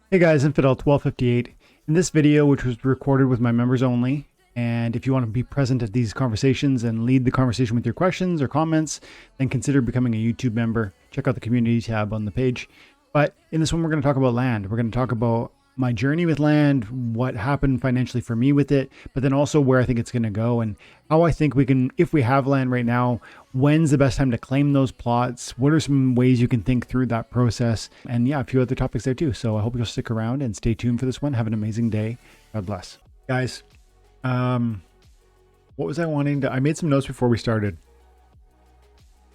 Hey guys, Infidel1258. In this video, which was recorded with my members only, and if you want to be present at these conversations and lead the conversation with your questions or comments, then consider becoming a YouTube member. Check out the community tab on the page. But in this one, we're going to talk about land. We're going to talk about my journey with land, what happened financially for me with it, but then also where I think it's going to go and how I think we can, if we have land right now, when's the best time to claim those plots? What are some ways you can think through that process? And yeah, a few other topics there too. So I hope you'll stick around and stay tuned for this one. Have an amazing day. God bless. Guys, what was I wanting to, I made some notes before we started.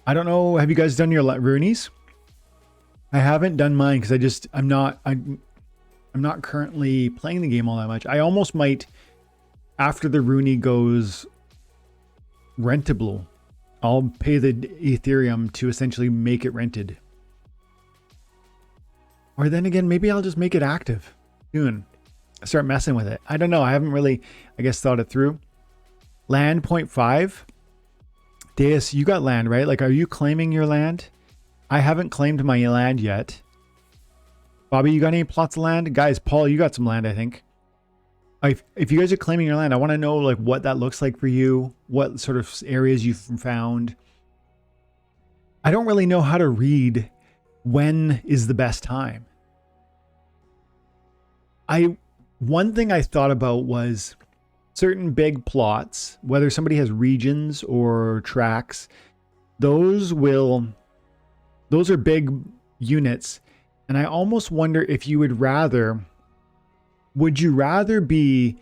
I don't know, have you guys done your Roonies? I haven't done mine because I'm not currently playing the game all that much. I almost might, after the Rooney goes rentable, I'll pay the Ethereum to essentially make it rented. Or then again, maybe I'll just make it active soon. Start messing with it. I don't know. I haven't really, I guess, thought it through. Land 0.5. Deus, you got land, right? Like, are you claiming your land? I haven't claimed my land yet. Bobby, you got any plots of land? Guys, Paul, you got some land, I think. If you guys are claiming your land, I want to know like what that looks like for you, what sort of areas you've found. I don't really know how to read when is the best time. One thing I thought about was certain big plots, whether somebody has regions or tracks, those are big units. And I almost wonder if you would you rather be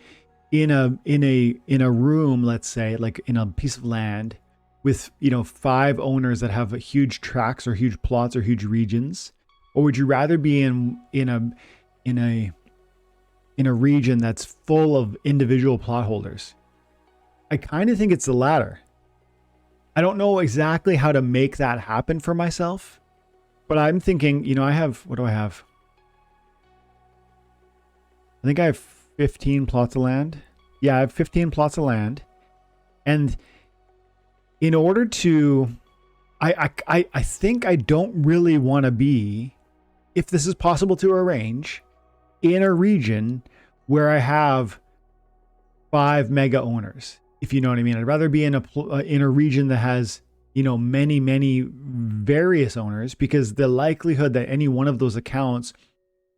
in a room, let's say, like in a piece of land with, 5 owners that have huge tracts or huge plots or huge regions? Or would you rather be in a region that's full of individual plot holders? I kind of think it's the latter. I don't know exactly how to make that happen for myself. But I'm thinking, what do I have? I think I have 15 plots of land. Yeah, I have 15 plots of land. And in order to, I think I don't really want to be, if this is possible to arrange, in a region where I have 5 mega owners, if you know what I mean. I'd rather be in a region that has many various owners, because the likelihood that any one of those accounts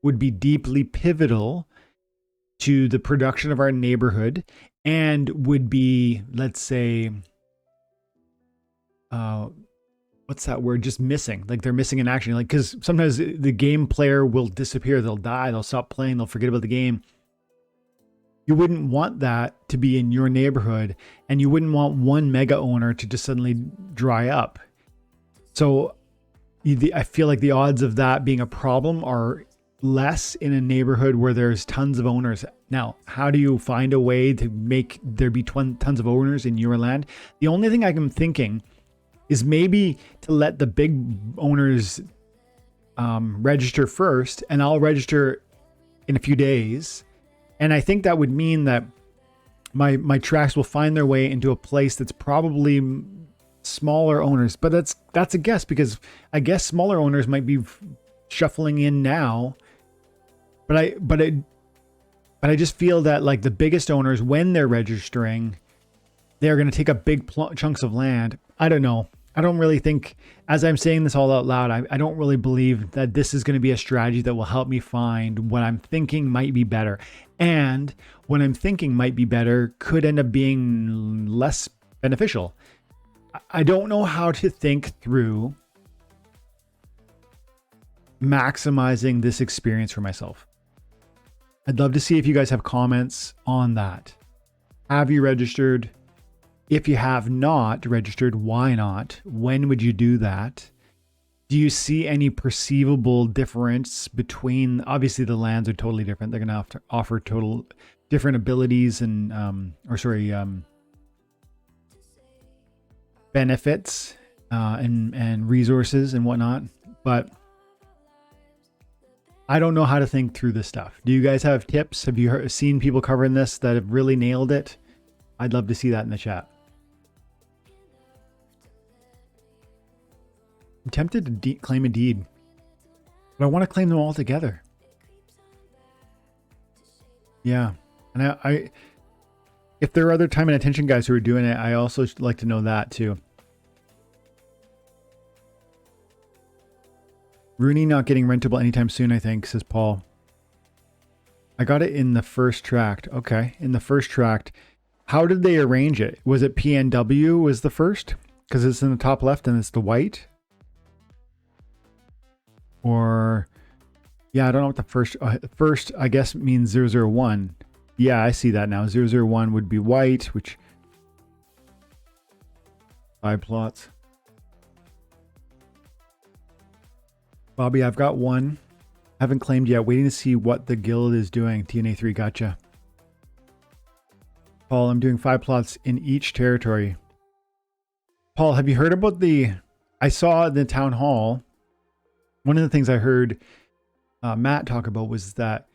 would be deeply pivotal to the production of our neighborhood and would be, let's say, what's that word? Just missing. Like they're missing in action. Like, because sometimes the game player will disappear. They'll die. They'll stop playing. They'll forget about the game. You wouldn't want that to be in your neighborhood, and you wouldn't want one mega owner to just suddenly dry up. So I feel like the odds of that being a problem are less in a neighborhood where there's tons of owners. Now, how do you find a way to make there be tons of owners in your land? The only thing I'm thinking is maybe to let the big owners register first, and I'll register in a few days. And I think that would mean that my tracks will find their way into a place that's probably smaller owners. But that's a guess, because I guess smaller owners might be shuffling in now. But I just feel that like the biggest owners, when they're registering, they're going to take up big chunks of land. I don't know. I don't really think, as I'm saying this all out loud, I don't really believe that this is going to be a strategy that will help me find what I'm thinking might be better. And what I'm thinking might be better could end up being less beneficial. I don't know how to think through maximizing this experience for myself. I'd love to see if you guys have comments on that. Have you registered? If you have not registered, why not? When would you do that? Do you see any perceivable difference between, obviously the lands are totally different. They're going to have to offer total different abilities and, benefits and resources and whatnot. But I don't know how to think through this stuff. Do you guys have tips? Have you seen people covering this that have really nailed it? I'd love to see that in the chat. I'm tempted to claim a deed, but I want to claim them all together. Yeah. And I if there are other time and attention guys who are doing it, I also like to know that too. Rooney not getting rentable anytime soon, I think, says Paul. I got it in the first tract. Okay, in the first tract. How did they arrange it? Was it PNW was the first? Because it's in the top left and it's the white? Or, yeah, I don't know what the first, first I guess means 001. Yeah, I see that now. 001 would be white, which, 5 plots. Bobby, I've got one. Haven't claimed yet. Waiting to see what the guild is doing. TNA3, gotcha. Paul, I'm doing 5 plots in each territory. Paul, have you heard about I saw in the town hall, one of the things I heard Matt talk about was that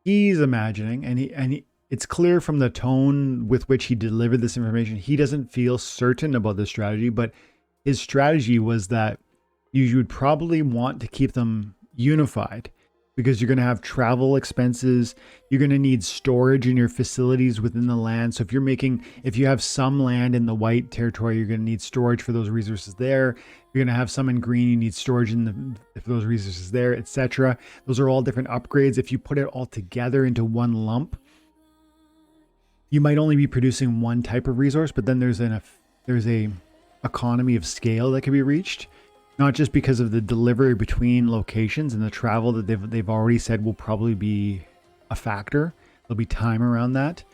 he's imagining, and it's clear from the tone with which he delivered this information, he doesn't feel certain about the strategy, but his strategy was that you would probably want to keep them unified because you're going to have travel expenses. You're going to need storage in your facilities within the land. So if you have some land in the white territory, you're going to need storage for those resources there. You're going to have some in green, you need storage for those resources there, etc. Those are all different upgrades. If you put it all together into one lump, you might only be producing one type of resource, but then there's a economy of scale that can be reached. Not just because of the delivery between locations and the travel that they've already said will probably be a factor. There'll be time around that.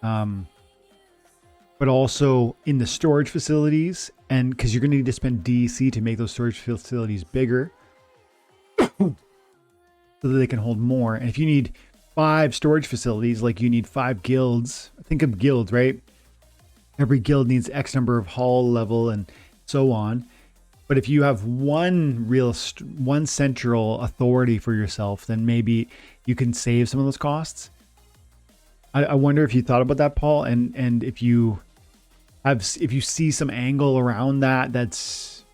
But also in the storage facilities, and because you're going to need to spend DEC to make those storage facilities bigger so that they can hold more. And if you need 5 storage facilities, like you need 5 guilds, think of guilds, right? Every guild needs X number of hall level and so on. But if you have one central authority for yourself, then maybe you can save some of those costs. I wonder if you thought about that, Paul, and if you see some angle around that's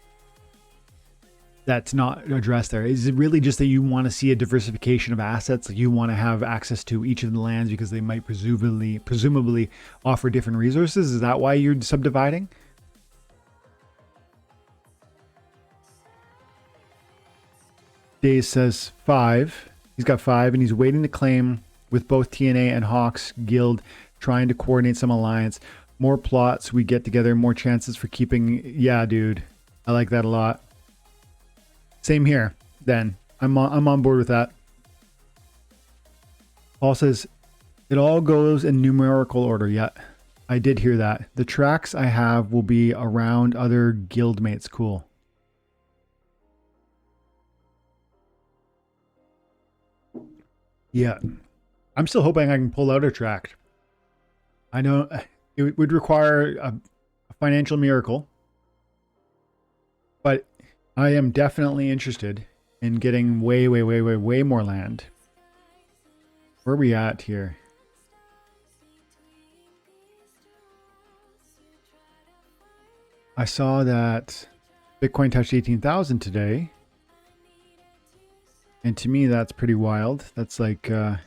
not addressed there. Is it really just that you want to see a diversification of assets? Like you want to have access to each of the lands because they might presumably offer different resources? Is that why you're subdividing? Days says 5. He's got 5 and he's waiting to claim with both TNA and Hawks Guild, trying to coordinate some alliance. More plots we get together, more chances for keeping. Yeah, dude. I like that a lot. Same here, then. I'm on board with that. Paul says, it all goes in numerical order. Yeah, I did hear that. The tracks I have will be around other guildmates. Cool. Yeah, I'm still hoping I can pull out a tract. I know it would require a financial miracle, but I am definitely interested in getting way more land. Where are we at here? I saw that Bitcoin touched 18,000 today. And to me, that's pretty wild. That's like, the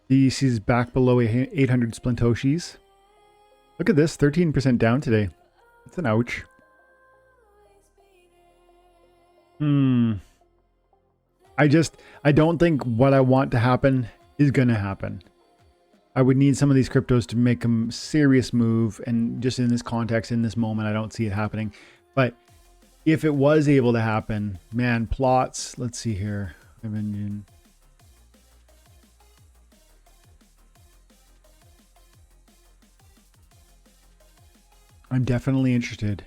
DEC is back below 800 Splintoshis. Look at this, 13% down today. That's an ouch. I don't think what I want to happen is going to happen. I would need some of these cryptos to make a serious move. And just in this context, in this moment, I don't see it happening. But if it was able to happen, man, plots. Let's see here. I'm definitely interested.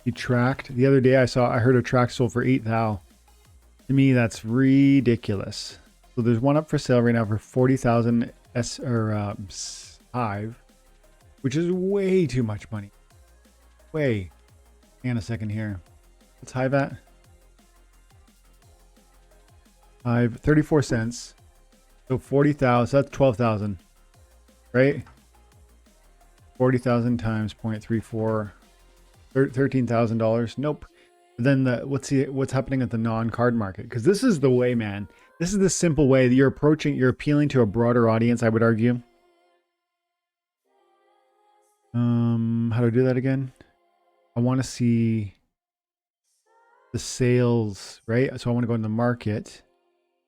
You tracked the other day. I heard a track sold for 8,000. To me, that's ridiculous. So there's one up for sale right now for 40,000 Hive, which is way too much money. Way. Hang on a second here. What's Hive at? Hive, 34 cents. So 40,000, so that's 12,000, right? 40,000 times 0.34, $13,000. Nope. But then what's happening at the non-card market? Because this is the way, man. This is the simple way that you're appealing to a broader audience, I would argue. How do I do that again? I want to see the sales, right? So I want to go in the market,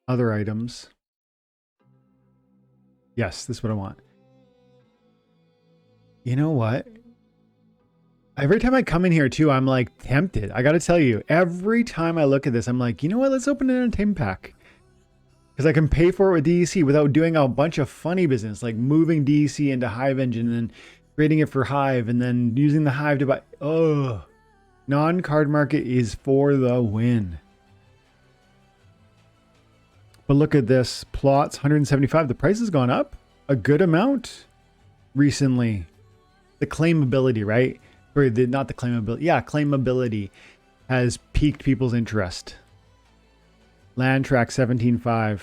other items. Yes, this is what I want. You know what? Every time I come in here too, I'm like tempted. I got to tell you, every time I look at this, I'm like, you know what? Let's open an entertainment pack. Because I can pay for it with DEC without doing a bunch of funny business, like moving DEC into Hive Engine and then creating it for Hive and then using the Hive to buy. Oh, non-card market is for the win. But look at this. Plots 175. The price has gone up a good amount recently. The claimability, right? Or not the claimability. Yeah, claimability has piqued people's interest. Land track 17.5.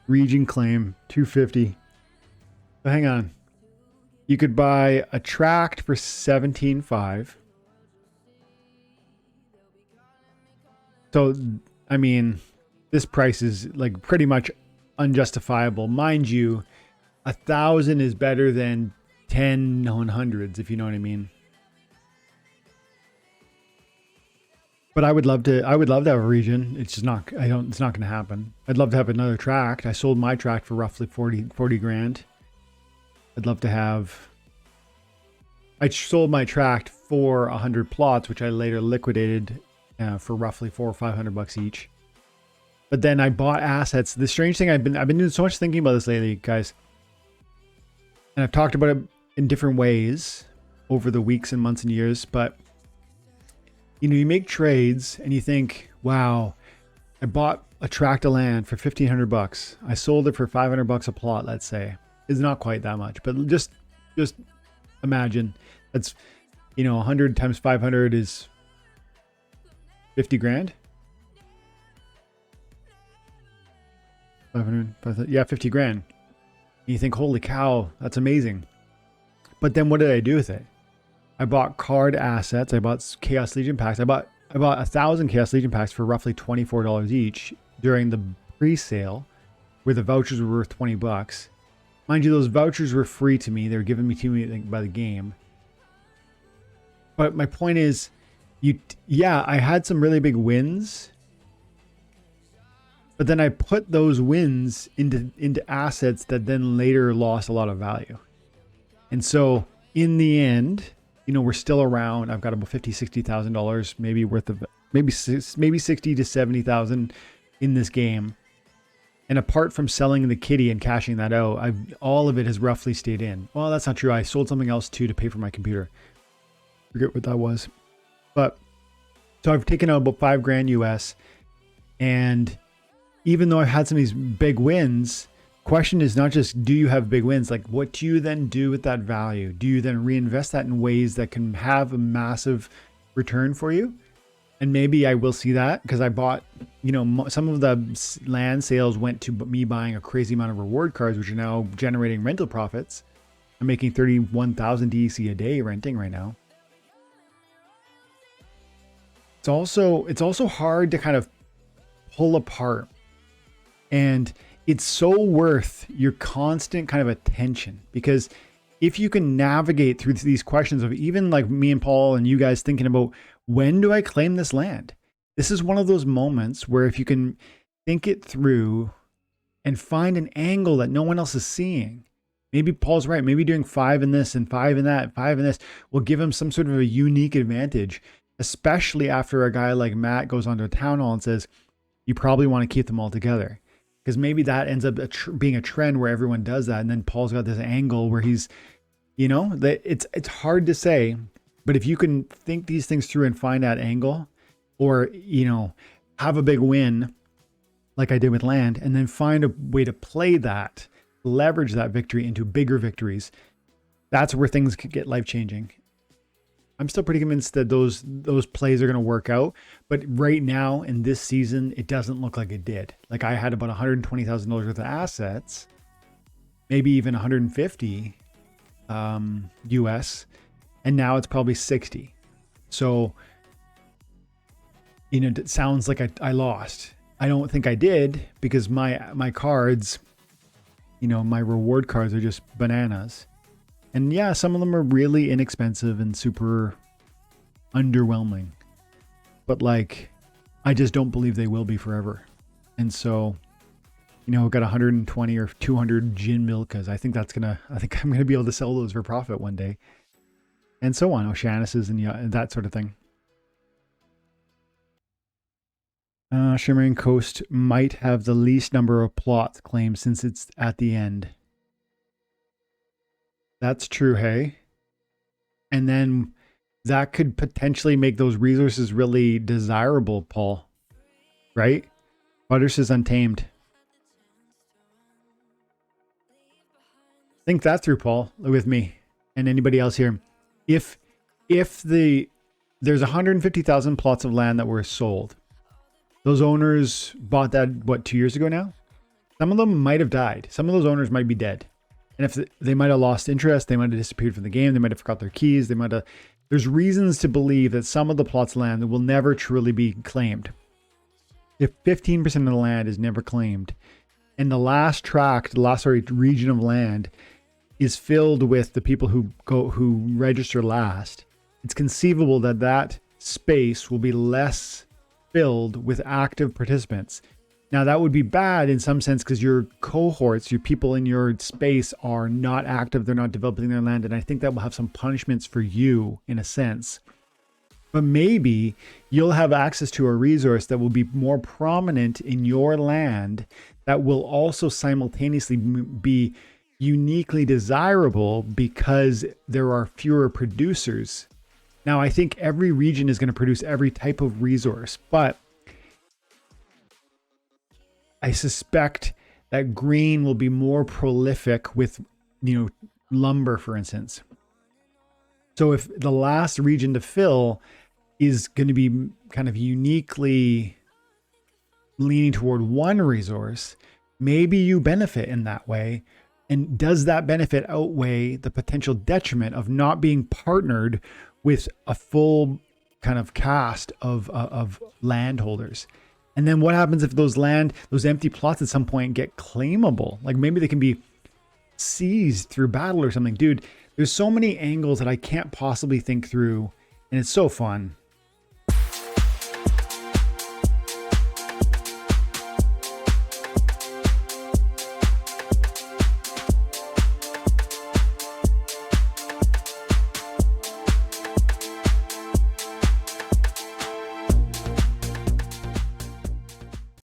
Region claim 250. So hang on. You could buy a tract for 17.5. So, I mean, this price is like pretty much unjustifiable. Mind you, 1,000 is better than 10 100s, if you know what I mean. But I would love to have a region. It's just not, it's not going to happen. I'd love to have another tract. I sold my tract for roughly 40 grand. I'd love to have, I sold my tract for 100 plots, which I later liquidated for roughly $400 or $500 each. But then I bought assets. The strange thing, I've been doing so much thinking about this lately, guys. And I've talked about it in different ways over the weeks and months and years, but you know, you make trades and you think, wow, I bought a tract of land for $1,500. I sold it for $500 a plot, let's say. It's not quite that much, but just imagine that's, you know, 100 times 500 is 50 grand. 500, yeah, 50 grand. And you think, holy cow, that's amazing. But then what did I do with it? I bought card assets. I bought Chaos Legion packs. I bought 1,000 Chaos Legion packs for roughly $24 each during the pre-sale, where the vouchers were worth $20. Mind you, those vouchers were free to me. They were given to me by the game. But my point is, yeah, I had some really big wins. But then I put those wins into assets that then later lost a lot of value. And so in the end, you know, we're still around. I've got about $50,000-$60,000 maybe worth of, maybe 60 to 70,000 in this game. And apart from selling the kitty and cashing that out, all of it has roughly stayed in. Well, that's not true. I sold something else too to pay for my computer. Forget what that was. But so I've taken out about $5 grand US. And even though I've had some of these big wins, question is not just, do you have big wins? Like, what do you then do with that value? Do you then reinvest that in ways that can have a massive return for you? And maybe I will see that because I bought, you know, some of the land sales went to me buying a crazy amount of reward cards, which are now generating rental profits. I'm making 31,000 DEC a day renting right now. It's also hard to kind of pull apart, and it's so worth your constant kind of attention, because if you can navigate through these questions of even like me and Paul and you guys thinking about, when do I claim this land? This is one of those moments where if you can think it through and find an angle that no one else is seeing, maybe Paul's right. Maybe doing 5 in this and 5 in that, 5 in this will give him some sort of a unique advantage, especially after a guy like Matt goes onto a town hall and says, you probably want to keep them all together. Because maybe that ends up being a trend where everyone does that. And then Paul's got this angle where he's, you know, that it's hard to say. But if you can think these things through and find that angle, or, you know, have a big win like I did with land, and then find a way to play that, leverage that victory into bigger victories, that's where things could get life-changing. I'm still pretty convinced that those plays are going to work out. But right now in this season, it doesn't look like it did. Like I had about $120,000 worth of assets, maybe even 150 US. And now it's probably 60. So, you know, it sounds like I lost. I don't think I did because my cards, you know, my reward cards are just bananas. And yeah, some of them are really inexpensive and super underwhelming. But like, I just don't believe they will be forever. And so, you know, I've got 120 or 200 Jin Milkas. I think I'm gonna be able to sell those for profit one day. And so on, Oceanuses and that sort of thing. Shimmering Coast might have the least number of plots claimed since it's at the end. That's true, hey? And then that could potentially make those resources really desirable, Paul. Right? Butters is Untamed. Think that through, Paul, with me and anybody else here. If there's 150,000 plots of land that were sold, those owners bought that, what, 2 years ago now? Some of them might have died. Some of those owners might be dead. And if they might have lost interest, they might have disappeared from the game, they might have forgot their keys, there's reasons to believe that some of the plots of land will never truly be claimed. If 15% of the land is never claimed, and the last region of land is filled with the people who register last, it's conceivable that that space will be less filled with active participants. Now that would be bad in some sense because your cohorts, your people in your space are not active, they're not developing their land, and I think that will have some punishments for you in a sense. But maybe you'll have access to a resource that will be more prominent in your land that will also simultaneously be uniquely desirable because there are fewer producers. Now, I think every region is going to produce every type of resource, but I suspect that green will be more prolific with, you know, lumber, for instance. So if the last region to fill is going to be kind of uniquely leaning toward one resource, maybe you benefit in that way. And does that benefit outweigh the potential detriment of not being partnered with a full kind of cast of landholders? And then what happens if those empty plots at some point get claimable? Like maybe they can be seized through battle or something. Dude, there's so many angles that I can't possibly think through. And it's so fun.